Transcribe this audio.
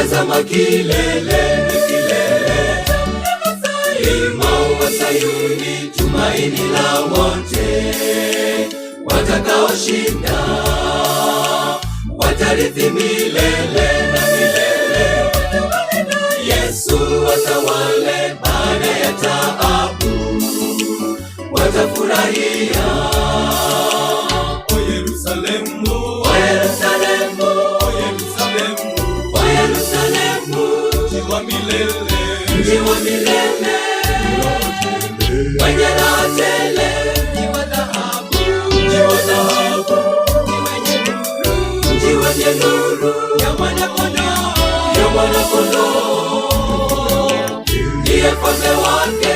Tazama kilele, kilele cha mlima wa Sayuni, tumaini la wote watakaoshinda, watarithi milele na milele. Yesu atawale baada ya taabu, watafurahia. O Yerusalemu, o Yerusalemu, o Yerusalemu, o Yerusalemu, mji wa milele, mji wa milele, wenye raha tele, mji wa dhahabu, mji wa dhahabu, mji wenye nuru ya Mwana-Kondoo, ya Mwana-Kondoo, ndiye mfalme wake.